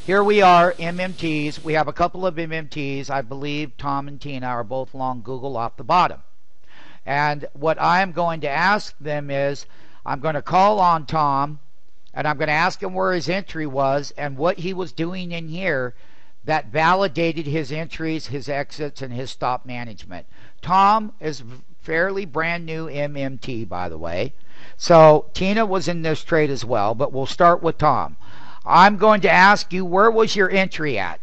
here we are, MMTs. We have a couple of MMTs. I believe Tom and Tina are both long Google off the bottom. And what I'm going to ask them is, I'm going to call on Tom, and I'm going to ask him where his entry was and what he was doing in here that validated his entries, his exits, and his stop management. Tom is fairly brand new MMT, by the way. So Tina was in this trade as well, but we'll start with Tom. I'm going to ask you, where was your entry at?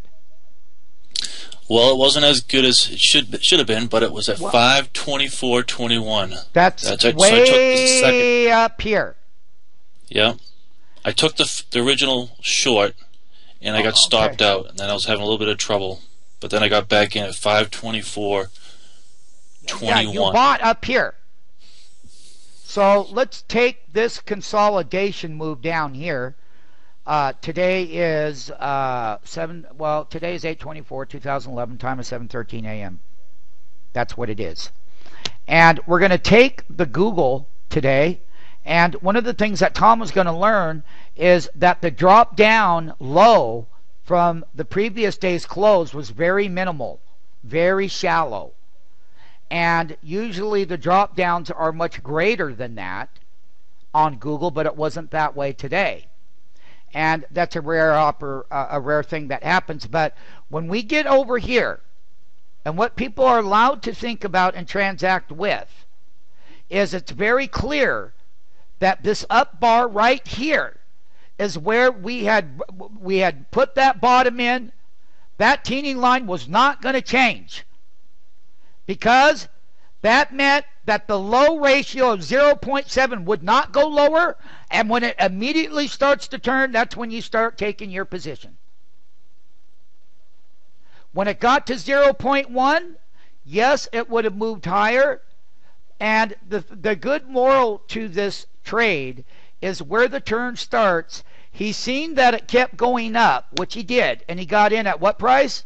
Well, it wasn't as good as it should have been, but it was at 524.21. That's way so I took the second up here. Yeah, I took the original short, and I got stopped out, and then I was having a little bit of trouble. But then I got back in at 524.21. Yeah, you bought up here. So let's take this consolidation move down here. Today is today is 8/24/2011. Time is 7:13 a.m. That's what it is. And we're going to take the Google today, and one of the things that Tom was going to learn is that the drop down low from the previous day's close was very minimal, very shallow. And usually the drop downs are much greater than that on Google, but it wasn't that way today. And that's a rare thing that happens. But when we get over here, and what people are allowed to think about and transact with, is it's very clear that this up bar right here is where we had put that bottom in. That teeny line was not going to change, because that meant that the low ratio of 0.7 would not go lower, and when it immediately starts to turn, that's when you start taking your position. When it got to 0.1, yes, it would have moved higher, and the good moral to this trade is where the turn starts. He's seen that it kept going up, which he did, and he got in at what price?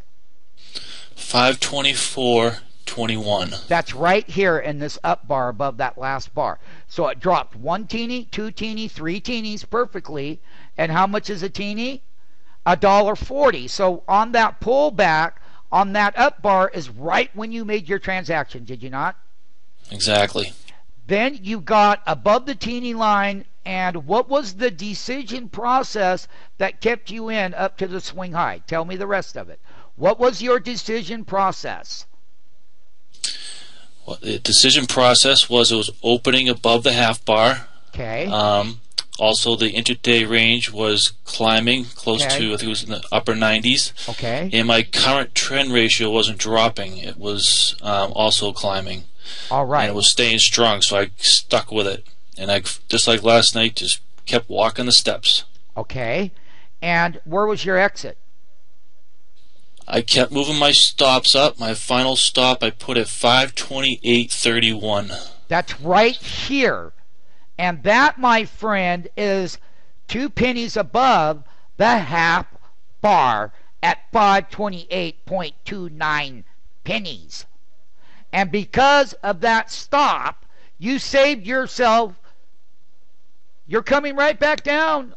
524.21. That's right here in this up bar above that last bar. So it dropped 1 teeny, 2 teeny, 3 teenies perfectly. And how much is a teeny? $1.40. So on that pullback, on that up bar is right when you made your transaction, did you not? Exactly. Then you got above the teeny line, and what was the decision process that kept you in up to the swing high? Tell me the rest of it. What was your decision process? Well, the decision process was it was opening above the half bar. Okay. Also, the intraday range was climbing close to, I think it was in the upper 90s. Okay. And my current trend ratio wasn't dropping. It was also climbing. All right. And it was staying strong, so I stuck with it. And I, just like last night, just kept walking the steps. Okay. And where was your exit? I kept moving my stops up. My final stop I put at 528.31. That's right here. And that, my friend, is 2 pennies above the half bar at 528.29 pennies. And because of that stop, you saved yourself. You're coming right back down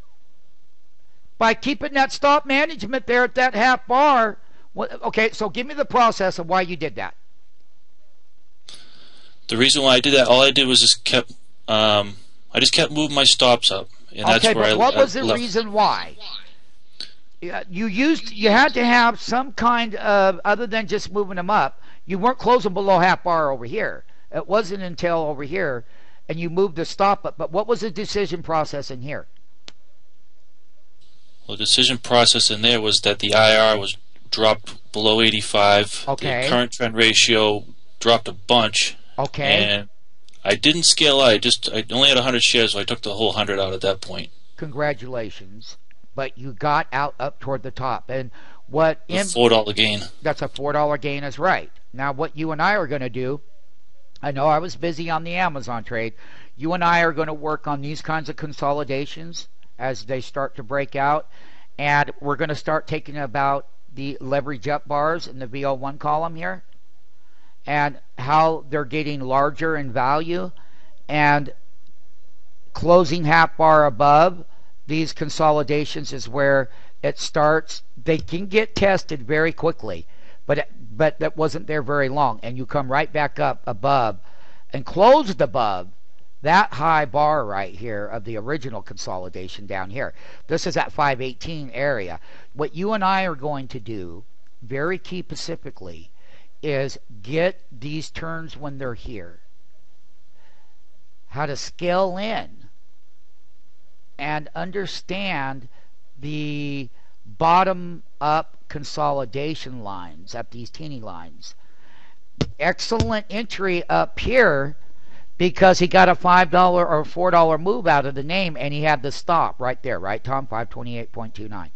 by keeping that stop management there at that half bar. Okay, so give me the process of why you did that. The reason why I did that, all I did was just kept, I just kept moving my stops up, and that's okay, where but what was the left. reason why? You had to have some kind of, other than just moving them up. You weren't closing below half bar over here. It wasn't until over here, and you moved the stop up. But what was the decision process in here? Well, the decision process in there was that the IR was dropped below 85. Okay. The current trend ratio dropped a bunch. Okay. And I didn't scale out. I only had 100 shares, so I took the whole 100 out at that point. Congratulations. But you got out up toward the top. And what a $4 gain. That's a $4 gain is right. Now what you and I are going to do, I know I was busy on the Amazon trade. You and I are going to work on these kinds of consolidations as they start to break out. And we're going to start taking about the leverage up bars in the VO1 column here, and how they're getting larger in value, and closing half bar above these consolidations is where it starts. They can get tested very quickly, but that wasn't there very long, and you come right back up above and closed above that high bar right here of the original consolidation down here. This is at 518 area. What you and I are going to do, very key specifically, is get these turns when they're here. How to scale in and understand the bottom up consolidation lines at these teeny lines. Excellent entry up here because he got a $5 or $4 move out of the name, and he had the stop right there, right, Tom? 528.29.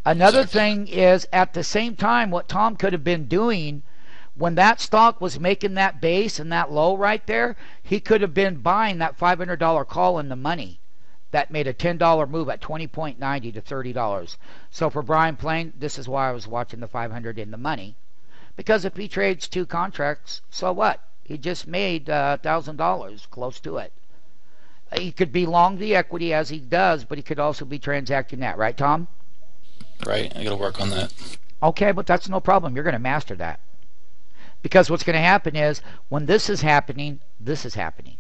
Another thing is, at the same time, what Tom could have been doing when that stock was making that base and that low right there, he could have been buying that $500 call in the money that made a $10 move at 20.90 to $30. So for Brian Plain, this is why I was watching the 500 in the money, because if he trades 2 contracts, so what? He just made $1,000, close to it. He could be long the equity as he does, but he could also be transacting that, right, Tom? Right, I got to work on that. Okay, but that's no problem. You're going to master that. Because what's going to happen is, when this is happening, this is happening.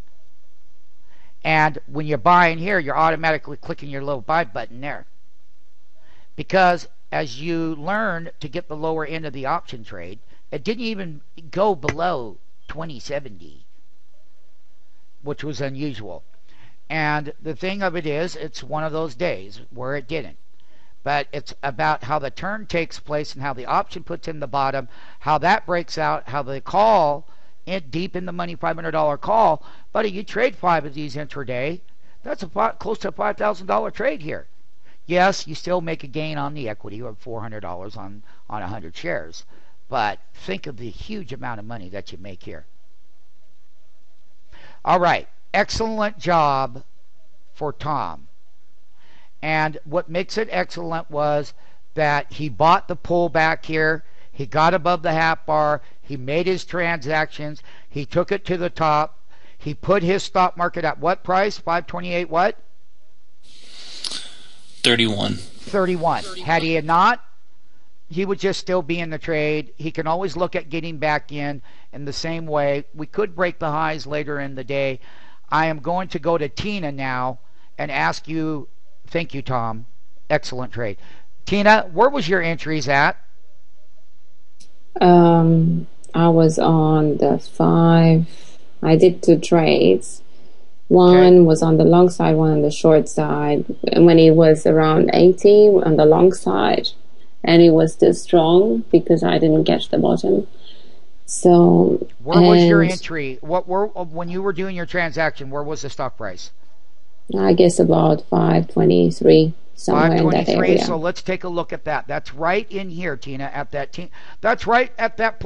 And when you're buying here, you're automatically clicking your little buy button there. Because as you learn to get the lower end of the option trade, it didn't even go below 2070, which was unusual. And the thing of it is, it's one of those days where it didn't. But it's about how the turn takes place and how the option puts in the bottom, how that breaks out, how the call, deep in the money $500 call. Buddy, you trade 5 of these intraday, that's close to a $5,000 trade here. Yes, you still make a gain on the equity of $400 on 100 shares. But think of the huge amount of money that you make here. All right. Excellent job for Tom. And what makes it excellent was that he bought the pullback here. He got above the half bar. He made his transactions. He took it to the top. He put his stop market at what price? 528 what? 31. 31. Had he not, he would just still be in the trade. He can always look at getting back in the same way. We could break the highs later in the day. I am going to go to Tina now and ask you, thank you, Tom. Excellent trade. Tina, where was your entries at? I was on the 5. I did 2 trades. One was on the long side, one on the short side. And when it was around 80 on the long side, and it was still strong because I didn't catch the bottom. So where was your entry? When you were doing your transaction, where was the stock price? I guess about 523, somewhere in that area. So let's take a look at that. That's right in here, Tina. At that that's right at that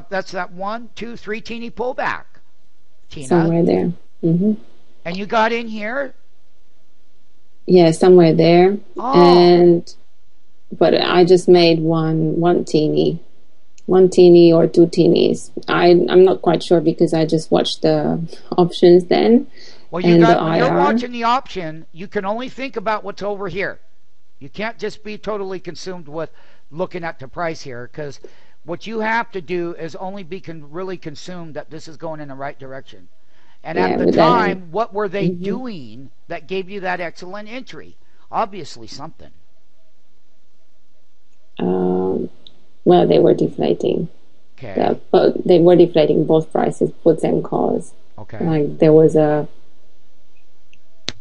that's that 1, 2, 3 teeny pullback, Tina. Somewhere there. And you got in here? Yeah, somewhere there. Oh. But I just made one teeny or 2 teenies. I'm not quite sure because I just watched the options then. Well, when you're watching the option, you can only think about what's over here. You can't just be totally consumed with looking at the price here, because what you have to do is only be really consumed that this is going in the right direction. And at the time, what were they doing that gave you that excellent entry? Obviously something. Well, they were deflating. Okay. They were deflating both prices, puts and calls. Okay. Like there was a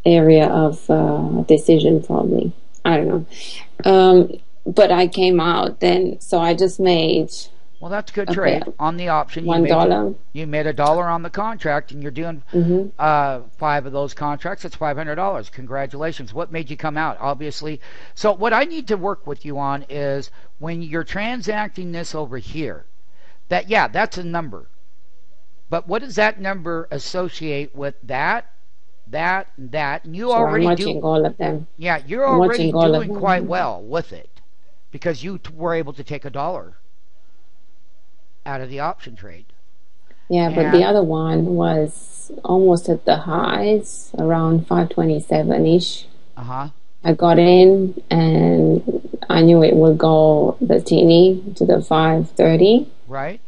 area of decision probably. I don't know. But I came out then, so I just made. Well, that's a good trade on the option. $1. You made $1 on the contract, and you're doing 5 of those contracts. That's $500. Congratulations. What made you come out? Obviously. So what I need to work with you on is when you're transacting this over here, that's a number. But what does that number associate with that, and that? And you already I'm watching all of them. Yeah, you're already doing quite well with it because you were able to take $1 out of the option trade. Yeah, but the other one was almost at the highs, around 527-ish. I got in and I knew it would go the teeny to the 530. Right.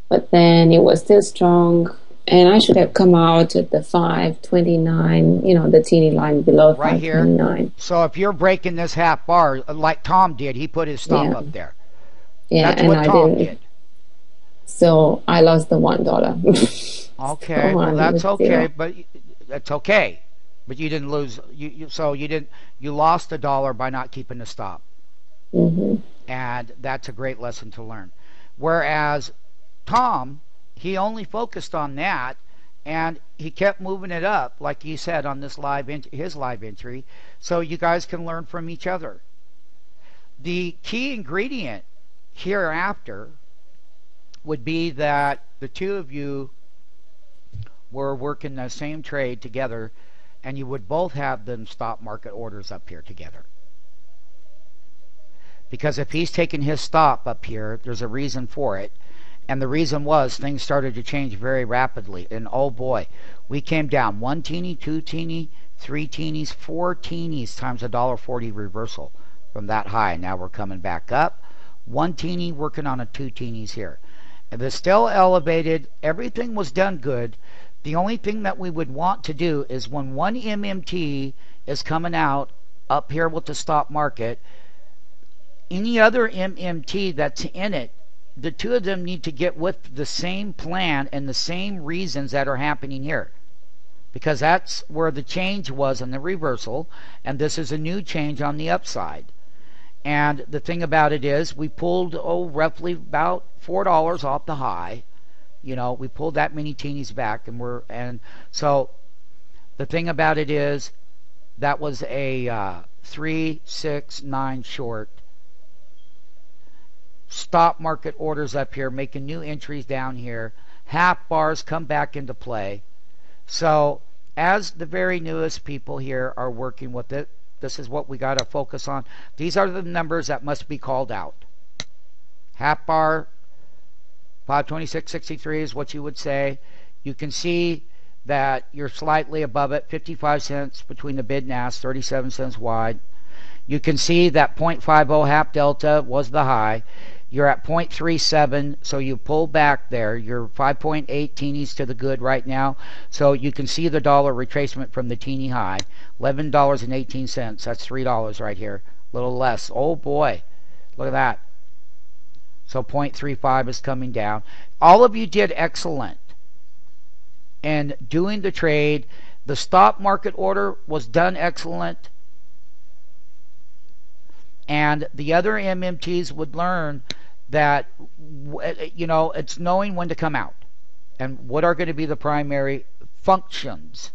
But then it was still strong, and I should have come out at the 529, the teeny line below right 529. Here. So if you're breaking this half bar, like Tom did, he put his stop up there. Yeah, that's and what I Tom didn't. Did. So I lost the $1. Okay, well that's okay, but that's okay. But you didn't lose. You lost $1 by not keeping the stop. And that's a great lesson to learn. Whereas Tom, he only focused on that, and he kept moving it up, like he said on this his live entry, so you guys can learn from each other. The key ingredient hereafter would be that the two of you were working the same trade together, and you would both have them stop market orders up here together. Because if he's taking his stop up here, there's a reason for it. And the reason was things started to change very rapidly. And oh boy, we came down 1 teeny, 2 teeny, 3 teenies, 4 teenies times $1.40 reversal from that high. Now we're coming back up. 1 teeny working on a 2 teenies here. And it's still elevated. Everything was done good. The only thing that we would want to do is when 1 MMT is coming out up here with the stop market, any other MMT that's in it, the two of them need to get with the same plan and the same reasons that are happening here. Because that's where the change was in the reversal, and this is a new change on the upside. And the thing about it is, we pulled, roughly about $4 off the high. We pulled that many teenies back, and so the thing about it is, that was a 3, 6, 9 short. Stop market orders up here, making new entries down here. Half bars come back into play. So as the very newest people here are working with it, this is what we got to focus on. These are the numbers that must be called out. Half bar 526.63 is what you would say. You can see that you're slightly above it, 55 cents between the bid and ask, 37 cents wide. You can see that 0.50 half delta was the high. You're at 0.37, so you pull back there. You're 5.8 teenies to the good right now. So you can see the dollar retracement from the teeny high, $11.18. That's $3 right here, a little less. Oh boy, look at that. So 0.35 is coming down. All of you did excellent in doing the trade. The stop market order was done excellent. And the other MMTs would learn that, it's knowing when to come out and what are going to be the primary functions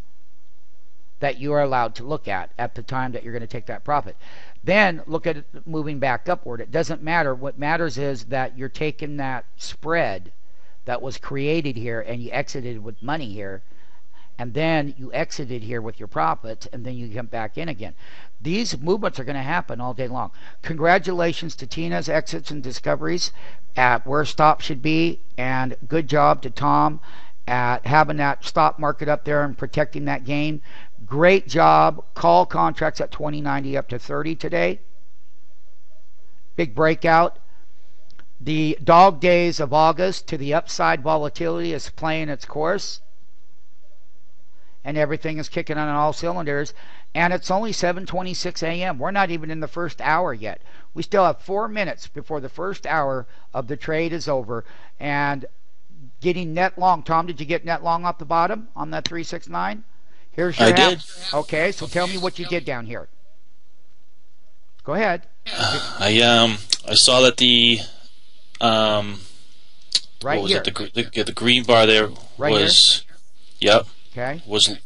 that you are allowed to look at the time that you're going to take that profit. Then look at it moving back upward. It doesn't matter. What matters is that you're taking that spread that was created here and you exited with money here, and then you exited here with your profits, and then you come back in again. These movements are going to happen all day long. Congratulations to Tina's exits and discoveries at where stop should be, and good job to Tom at having that stop market up there and protecting that gain. Great job. Call contracts at 20.90 up to 30 today. Big breakout. The dog days of August to the upside volatility is playing its course, and everything is kicking on all cylinders. And it's only 7:26 a.m. We're not even in the first hour yet. We still have 4 minutes before the first hour of the trade is over. And getting net long. Tom, did you get net long off the bottom on that 369? Here's your I did. Okay, so tell me what you did down here. Go ahead. I saw that the right what was here. it? The green bar there right was here? Yep. Okay. Was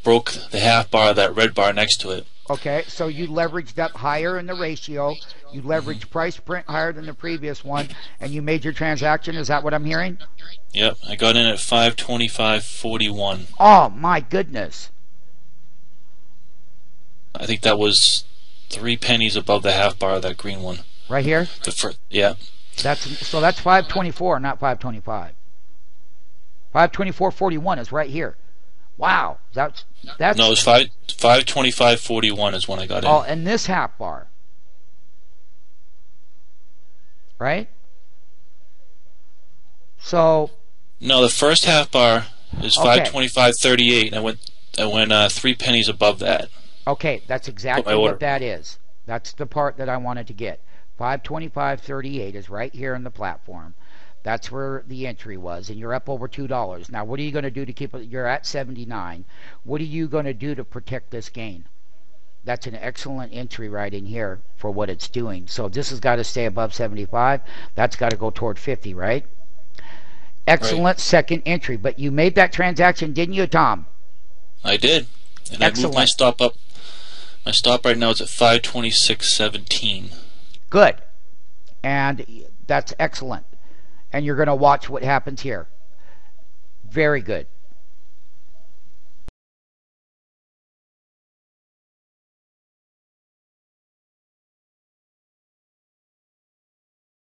broke the half bar of that red bar next to it. Okay, so you leveraged up higher in the ratio. You leveraged price print higher than the previous one, and you made your transaction. Is that what I'm hearing? Yep, I got in at 525.41. Oh my goodness! I think that was 3 pennies above the half bar of that green one. Right here. Yeah. That's 524, not 525. 524.41 is right here. Wow, that's No, it was 525.41 is when I got in. Oh, and this half bar, right? So no, the first half bar is Okay. 525.38, and I went 3 pennies above that. Okay, that's exactly what that is. That's the part that I wanted to get. 525.38 is right here in the platform. That's where the entry was, and you're up over $2. Now, what are you going to do to keep it? You're at 79. What are you going to do to protect this gain? That's an excellent entry right in here for what it's doing. So this has got to stay above 75. That's got to go toward 50, right? Excellent Right. second entry. But you made that transaction, didn't you, Tom? I did. And I moved my stop up. My stop right now is at 526.17. Good. And that's excellent. And you're going to watch what happens here. Very good.